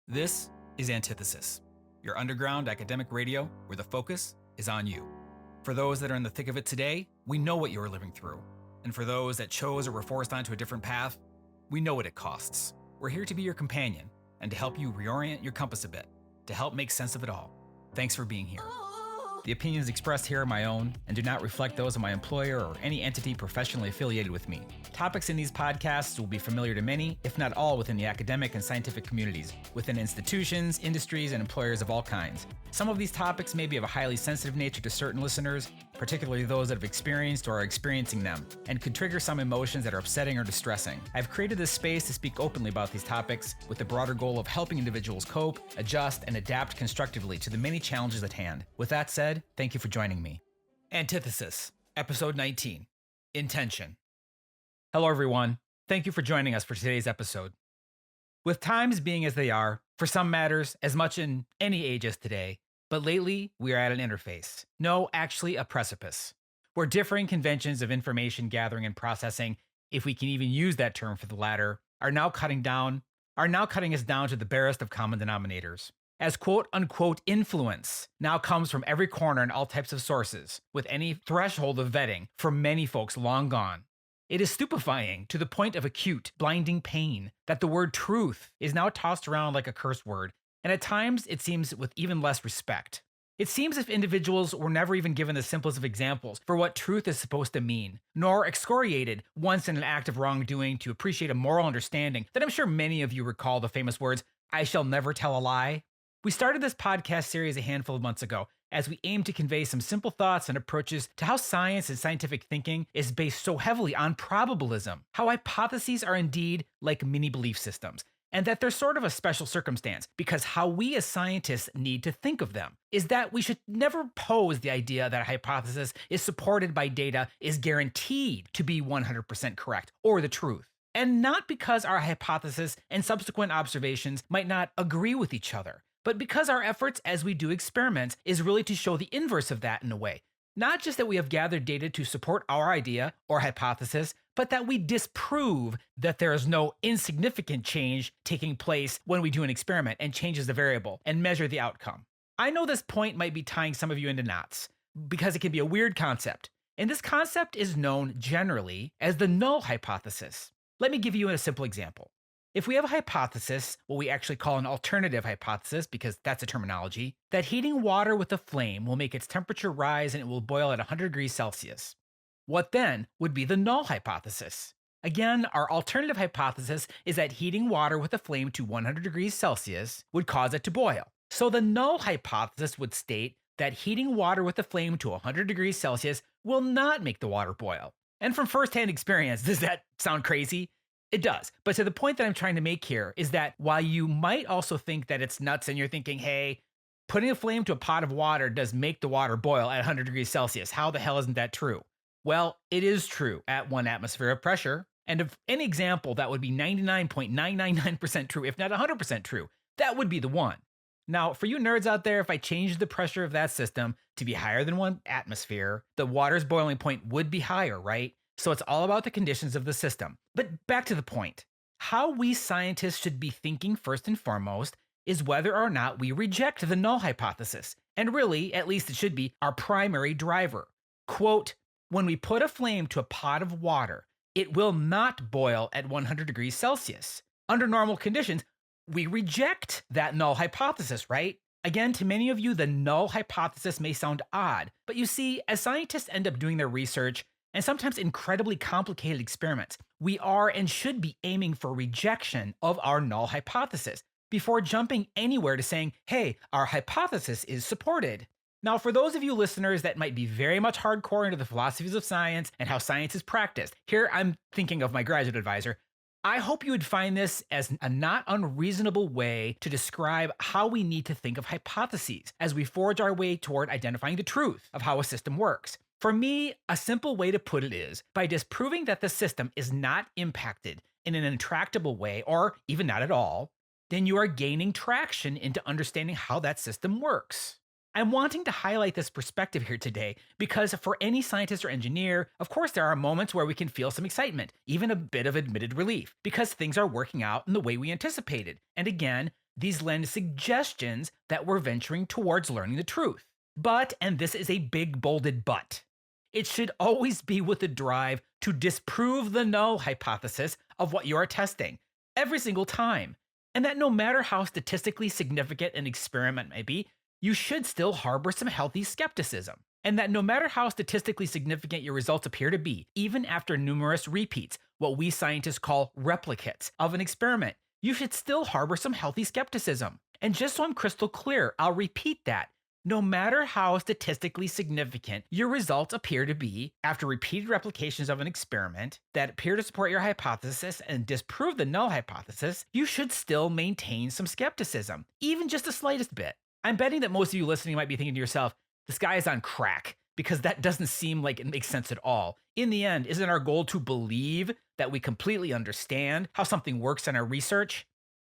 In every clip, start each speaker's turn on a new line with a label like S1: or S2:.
S1: This is Antithesis, your underground academic radio where the focus is on you. For those that are in the thick of it today, we know what you are living through. And for those that chose or were forced onto a different path, we know what it costs. We're here to be your companion and to help you reorient your compass a bit, to help make sense of it all. Thanks for being here. The opinions expressed here are my own and do not reflect those of my employer or any entity professionally affiliated with me. Topics in these podcasts will be familiar to many, if not all, within the academic and scientific communities, within institutions, industries, and employers of all kinds. Some of these topics may be of a highly sensitive nature to certain listeners, particularly those that have experienced or are experiencing them, and could trigger some emotions that are upsetting or distressing. I've created this space to speak openly about these topics with the broader goal of helping individuals cope, adjust, and adapt constructively to the many challenges at hand. With that said, thank you for joining me. Antithesis, Episode 19, Intention. Hello everyone, thank you for joining us for today's episode. With times being as they are, for some matters, as much in any age as today, but lately we are at an interface. No, actually a precipice, where differing conventions of information gathering and processing, if we can even use that term for the latter, are now cutting us down to the barest of common denominators. As quote-unquote influence now comes from every corner and all types of sources, with any threshold of vetting for many folks long gone. It is stupefying to the point of acute, blinding pain that the word truth is now tossed around like a curse word, and at times it seems with even less respect. It seems as if individuals were never even given the simplest of examples for what truth is supposed to mean, nor excoriated once in an act of wrongdoing to appreciate a moral understanding that I'm sure many of you recall the famous words, "I shall never tell a lie." We started this podcast series a handful of months ago as we aim to convey some simple thoughts and approaches to how science and scientific thinking is based so heavily on probabilism, how hypotheses are indeed like mini belief systems, and that they're sort of a special circumstance because how we as scientists need to think of them is that we should never pose the idea that a hypothesis is supported by data is guaranteed to be 100% correct or the truth. And not because our hypothesis and subsequent observations might not agree with each other, but because our efforts as we do experiments is really to show the inverse of that in a way. Not just that we have gathered data to support our idea or hypothesis, but that we disprove that there is no insignificant change taking place when we do an experiment and changes the variable and measure the outcome. I know this point might be tying some of you into knots because it can be a weird concept, and this concept is known generally as the null hypothesis. Let me give you a simple example. If we have a hypothesis, what we actually call an alternative hypothesis, because that's a terminology, that heating water with a flame will make its temperature rise and it will boil at 100 degrees Celsius. What then would be the null hypothesis? Again, our alternative hypothesis is that heating water with a flame to 100 degrees Celsius would cause it to boil. So the null hypothesis would state that heating water with a flame to 100 degrees Celsius will not make the water boil. And from firsthand experience, does that sound crazy? It does. But to the point that I'm trying to make here is that while you might also think that it's nuts and you're thinking, hey, putting a flame to a pot of water does make the water boil at 100 degrees Celsius. How the hell isn't that true? Well, it is true at 1 atmosphere of pressure. And of any example that would be 99.999% true, if not 100% true, that would be the one. Now, for you nerds out there, if I changed the pressure of that system to be higher than 1 atmosphere, the water's boiling point would be higher, right? So it's all about the conditions of the system. But back to the point. How we scientists should be thinking first and foremost is whether or not we reject the null hypothesis. And really, at least it should be our primary driver. Quote, when we put a flame to a pot of water, it will not boil at 100 degrees Celsius. Under normal conditions, we reject that null hypothesis, right? Again, to many of you, the null hypothesis may sound odd, but you see, as scientists end up doing their research, and sometimes incredibly complicated experiments, we are and should be aiming for rejection of our null hypothesis before jumping anywhere to saying, hey, our hypothesis is supported. Now, for those of you listeners that might be very much hardcore into the philosophies of science and how science is practiced, here I'm thinking of my graduate advisor, I hope you would find this as a not unreasonable way to describe how we need to think of hypotheses as we forge our way toward identifying the truth of how a system works. For me, a simple way to put it is by disproving that the system is not impacted in an intractable way, or even not at all, then you are gaining traction into understanding how that system works. I'm wanting to highlight this perspective here today because for any scientist or engineer, of course, there are moments where we can feel some excitement, even a bit of admitted relief, because things are working out in the way we anticipated. And again, These lend suggestions that we're venturing towards learning the truth. But, and this is a big bolded but, it should always be with the drive to disprove the null hypothesis of what you are testing every single time. And that no matter how statistically significant an experiment may be, you should still harbor some healthy skepticism. And that no matter how statistically significant your results appear to be, even after numerous repeats, what we scientists call replicates of an experiment, you should still harbor some healthy skepticism. And just so I'm crystal clear, I'll repeat that. No matter how statistically significant your results appear to be after repeated replications of an experiment that appear to support your hypothesis and disprove the null hypothesis, you should still maintain some skepticism, even just the slightest bit. I'm betting that most of you listening might be thinking to yourself, this guy is on crack, because that doesn't seem like it makes sense at all. In the end, isn't our goal to believe that we completely understand how something works in our research?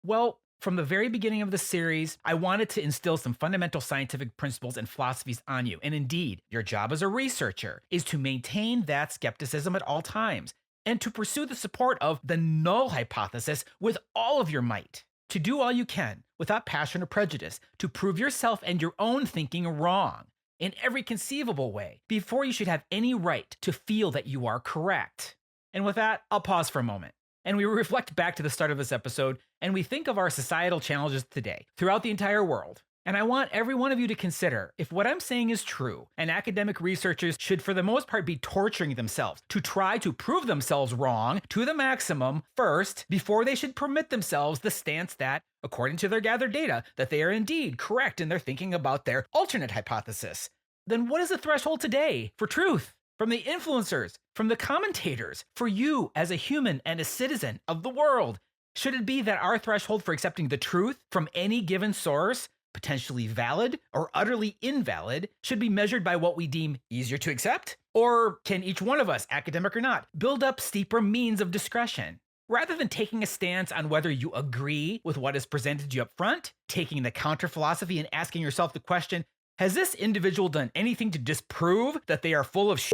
S1: Well, from the very beginning of the series, I wanted to instill some fundamental scientific principles and philosophies on you. And indeed, your job as a researcher is to maintain that skepticism at all times and to pursue the support of the null hypothesis with all of your might. To do all you can without passion or prejudice, to prove yourself and your own thinking wrong in every conceivable way before you should have any right to feel that you are correct. And with that, I'll pause for a moment. And we reflect back to the start of this episode, and we think of our societal challenges today throughout the entire world. And I want every one of you to consider if what I'm saying is true, and academic researchers should for the most part be torturing themselves to try to prove themselves wrong to the maximum first before they should permit themselves the stance that, according to their gathered data, that they are indeed correct in their thinking about their alternate hypothesis. Then what is the threshold today for truth? From the influencers, from the commentators, for you as a human and a citizen of the world? Should it be that our threshold for accepting the truth from any given source, potentially valid or utterly invalid, should be measured by what we deem easier to accept? Or can each one of us, academic or not, build up steeper means of discretion? Rather than taking a stance on whether you agree with what is presented to you up front, taking the counter philosophy and asking yourself the question, has this individual done anything to disprove that they are full of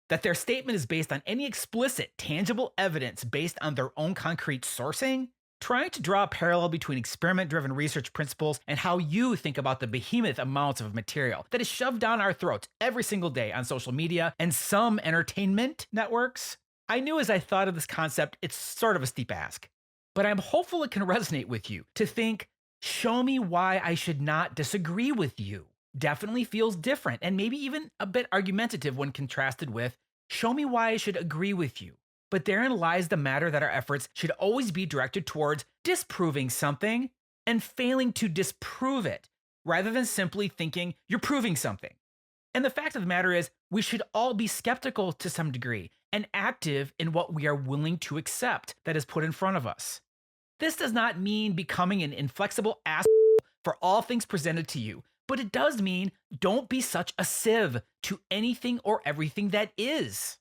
S1: that their statement is based on any explicit, tangible evidence based on their own concrete sourcing? Trying to draw a parallel between experiment-driven research principles and how you think about the behemoth amounts of material that is shoved down our throats every single day on social media and some entertainment networks. I knew as I thought of this concept, it's sort of a steep ask. But I'm hopeful it can resonate with you to think, show me why I should not disagree with you. Definitely feels different and maybe even a bit argumentative when contrasted with, show me why I should agree with you. But therein lies the matter that our efforts should always be directed towards disproving something and failing to disprove it, rather than simply thinking you're proving something. And the fact of the matter is, we should all be skeptical to some degree and active in what we are willing to accept that is put in front of us. This does not mean becoming an inflexible ass for all things presented to you, but it does mean don't be such a sieve to anything or everything that is.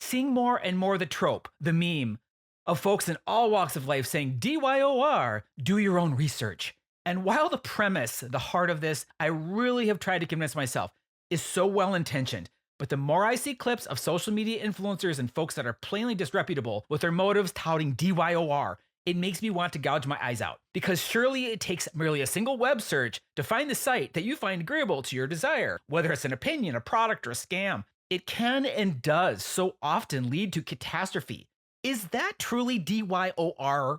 S1: Seeing more and more the trope, the meme, of folks in all walks of life saying DYOR, do your own research. And while the premise, the heart of this, I really have tried to convince myself, is so well-intentioned, but the more I see clips of social media influencers and folks that are plainly disreputable with their motives touting DYOR, it makes me want to gouge my eyes out, because surely it takes merely a single web search to find the site that you find agreeable to your desire, whether it's an opinion, a product, or a scam. It can and does so often lead to catastrophe. Is that truly DYOR?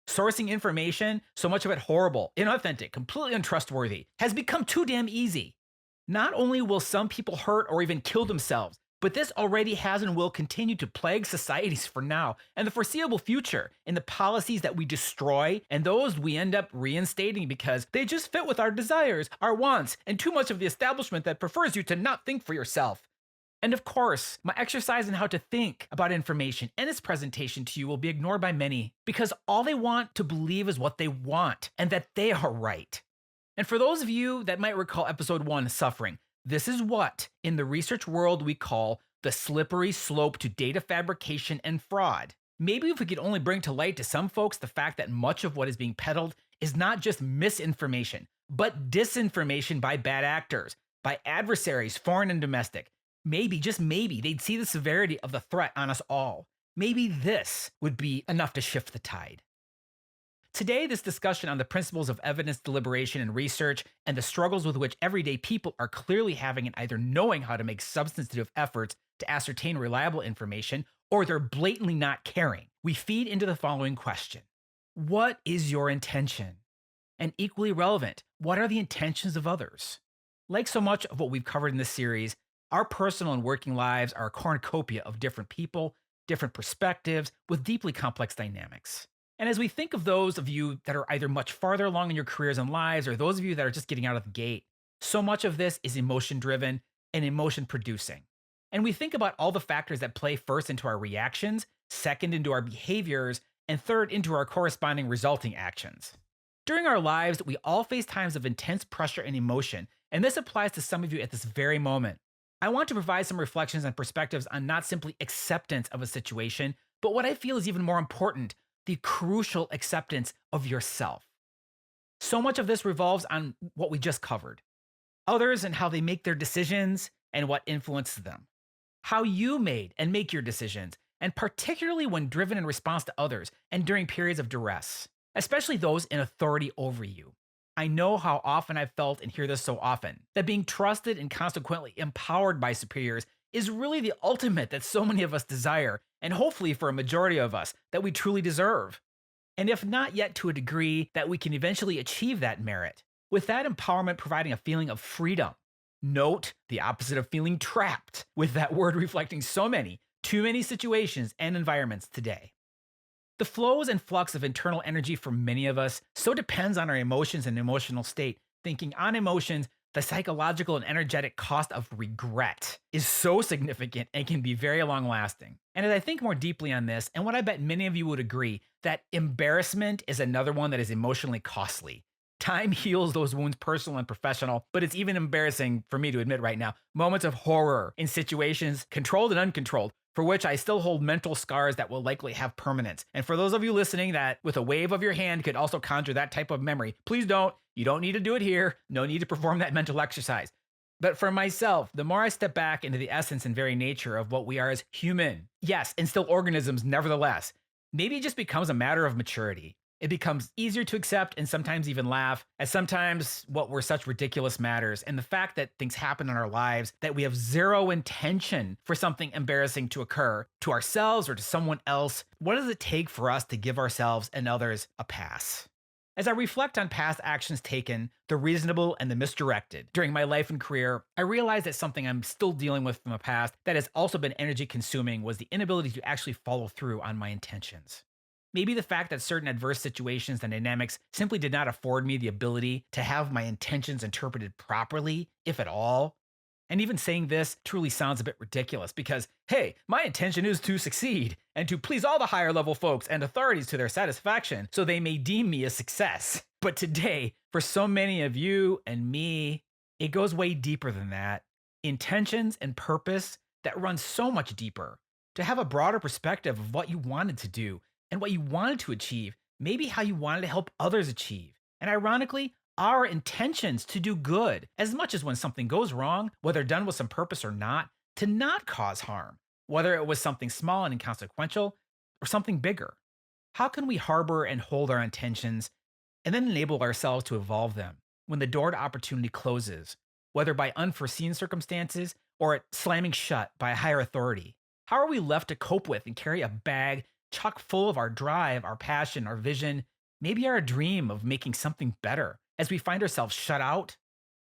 S1: Sourcing information, so much of it horrible, inauthentic, completely untrustworthy, has become too damn easy. Not only will some people hurt or even kill themselves, but this already has and will continue to plague societies for now and the foreseeable future in the policies that we destroy and those we end up reinstating because they just fit with our desires, our wants, and too much of the establishment that prefers you to not think for yourself. And of course, my exercise in how to think about information and its presentation to you will be ignored by many because all they want to believe is what they want and that they are right. And for those of you that might recall episode 1, Suffering, this is what, in the research world, we call the slippery slope to data fabrication and fraud. Maybe if we could only bring to light to some folks the fact that much of what is being peddled is not just misinformation, but disinformation by bad actors, by adversaries, foreign and domestic. Maybe, just maybe, they'd see the severity of the threat on us all. Maybe this would be enough to shift the tide. Today, this discussion on the principles of evidence deliberation and research and the struggles with which everyday people are clearly having in either knowing how to make substantive efforts to ascertain reliable information or they're blatantly not caring. We feed into the following question: what is your intention? And equally relevant, what are the intentions of others? Like so much of what we've covered in this series, our personal and working lives are a cornucopia of different people, different perspectives, with deeply complex dynamics. And as we think of those of you that are either much farther along in your careers and lives, or those of you that are just getting out of the gate, so much of this is emotion driven and emotion producing. And we think about all the factors that play first into our reactions, second into our behaviors, and third into our corresponding resulting actions. During our lives, we all face times of intense pressure and emotion, and this applies to some of you at this very moment. I want to provide some reflections and perspectives on not simply acceptance of a situation, but what I feel is even more important, the crucial acceptance of yourself. So much of this revolves on what we just covered. Others and how they make their decisions and what influences them. How you made and make your decisions, and particularly when driven in response to others and during periods of duress, especially those in authority over you. I know how often I've felt and hear this so often, that being trusted and consequently empowered by superiors is really the ultimate that so many of us desire, and hopefully for a majority of us, that we truly deserve. And if not yet to a degree, that we can eventually achieve that merit, with that empowerment providing a feeling of freedom. Note the opposite of feeling trapped, with that word reflecting too many situations and environments today. The flows and flux of internal energy for many of us so depends on our emotions and emotional state. Thinking on emotions, the psychological and energetic cost of regret is so significant and can be very long lasting. And as I think more deeply on this, and what I bet many of you would agree, that embarrassment is another one that is emotionally costly. Time heals those wounds, personal and professional, but it's even embarrassing for me to admit right now, moments of horror in situations, controlled and uncontrolled, for which I still hold mental scars that will likely have permanence. And for those of you listening that with a wave of your hand could also conjure that type of memory, please don't. You don't need to do it here. No need to perform that mental exercise. But for myself, the more I step back into the essence and very nature of what we are as human, yes, and still organisms nevertheless, maybe it just becomes a matter of maturity. It becomes easier to accept and sometimes even laugh, as sometimes what were such ridiculous matters, and the fact that things happen in our lives that we have zero intention for something embarrassing to occur to ourselves or to someone else. What does it take for us to give ourselves and others a pass? As I reflect on past actions taken, the reasonable and the misdirected, during my life and career, I realize that something I'm still dealing with from the past that has also been energy consuming was the inability to actually follow through on my intentions. Maybe the fact that certain adverse situations and dynamics simply did not afford me the ability to have my intentions interpreted properly, if at all. And even saying this truly sounds a bit ridiculous because, hey, my intention is to succeed and to please all the higher level folks and authorities to their satisfaction so they may deem me a success. But today, for so many of you and me, it goes way deeper than that. Intentions and purpose that run so much deeper. To have a broader perspective of what you wanted to do and what you wanted to achieve, maybe how you wanted to help others achieve. And ironically, our intentions to do good, as much as when something goes wrong, whether done with some purpose or not, to not cause harm, whether it was something small and inconsequential or something bigger. How can we harbor and hold our intentions and then enable ourselves to evolve them when the door to opportunity closes, whether by unforeseen circumstances or it slamming shut by a higher authority? How are we left to cope with and carry a bag chock full of our drive, our passion, our vision, maybe our dream of making something better as we find ourselves shut out?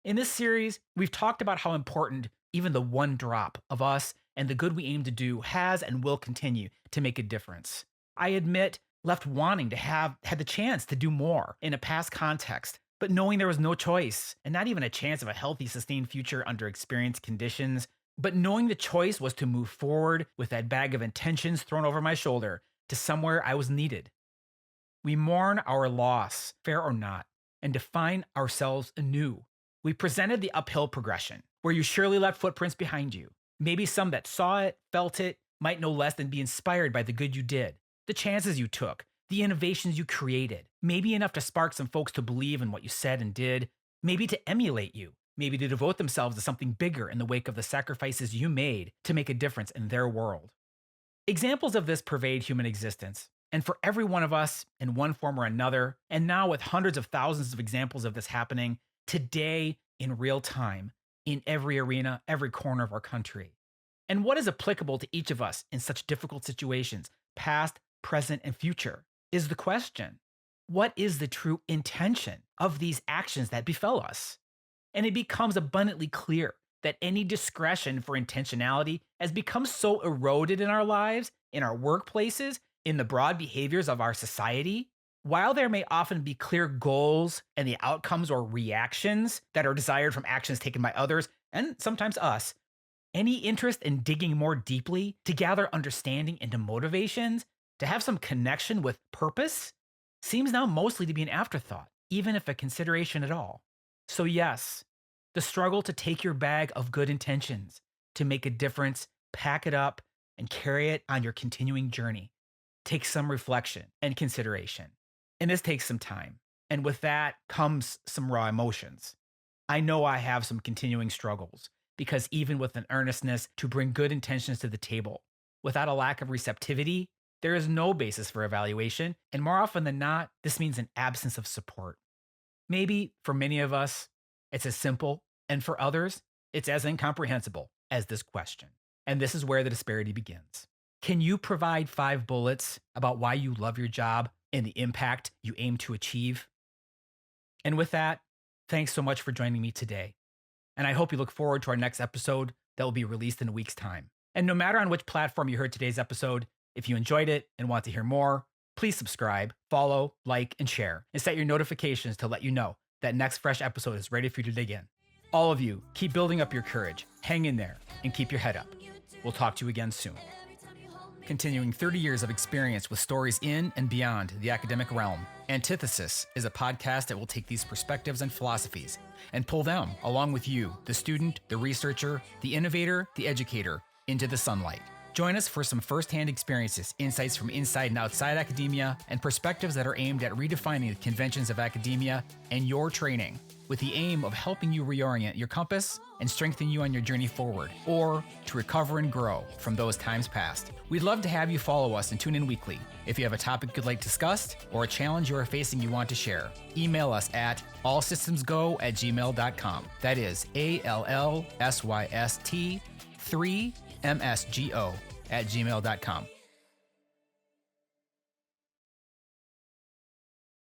S1: In this series, we've talked about how important even the one drop of us and the good we aim to do has and will continue to make a difference. I admit, left wanting to have had the chance to do more in a past context, but knowing there was no choice and not even a chance of a healthy, sustained future under experienced conditions, but knowing the choice was to move forward with that bag of intentions thrown over my shoulder to somewhere I was needed. We mourn our loss, fair or not, and define ourselves anew. We presented the uphill progression, where you surely left footprints behind you. Maybe some that saw it, felt it, might no less than be inspired by the good you did, the chances you took, the innovations you created, maybe enough to spark some folks to believe in what you said and did, maybe to emulate you, maybe to devote themselves to something bigger in the wake of the sacrifices you made to make a difference in their world. Examples of this pervade human existence. And for every one of us in one form or another, and now with hundreds of thousands of examples of this happening today in real time, in every arena, every corner of our country. And what is applicable to each of us in such difficult situations, past, present, and future, is the question. What is the true intention of these actions that befell us? And it becomes abundantly clear that any discretion for intentionality has become so eroded in our lives, in our workplaces, in the broad behaviors of our society. While there may often be clear goals and the outcomes or reactions that are desired from actions taken by others, and sometimes us, any interest in digging more deeply to gather understanding into motivations, to have some connection with purpose, seems now mostly to be an afterthought, even if a consideration at all. So yes, the struggle to take your bag of good intentions, to make a difference, pack it up, and carry it on your continuing journey takes some reflection and consideration. And this takes some time. And with that comes some raw emotions. I know I have some continuing struggles because even with an earnestness to bring good intentions to the table, without a lack of receptivity, there is no basis for evaluation. And more often than not, this means an absence of support. Maybe for many of us, it's as simple, and for others, it's as incomprehensible as this question. And this is where the disparity begins. Can you provide 5 bullets about why you love your job and the impact you aim to achieve? And with that, thanks so much for joining me today. And I hope you look forward to our next episode that will be released in a week's time. And no matter on which platform you heard today's episode, if you enjoyed it and want to hear more, please subscribe, follow, like, and share, and set your notifications to let you know that next fresh episode is ready for you to dig in. All of you, keep building up your courage, hang in there, and keep your head up. We'll talk to you again soon. Continuing 30 years of experience with stories in and beyond the academic realm, Antithesis is a podcast that will take these perspectives and philosophies and pull them, along with you, the student, the researcher, the innovator, the educator, into the sunlight. Join us for some firsthand experiences, insights from inside and outside academia, and perspectives that are aimed at redefining the conventions of academia and your training, with the aim of helping you reorient your compass and strengthen you on your journey forward, or to recover and grow from those times past. We'd love to have you follow us and tune in weekly. If you have a topic you'd like discussed or a challenge you are facing you want to share, email us at allsystemsgo@gmail.com. That is ALLSYST3MSGO@gmail.com.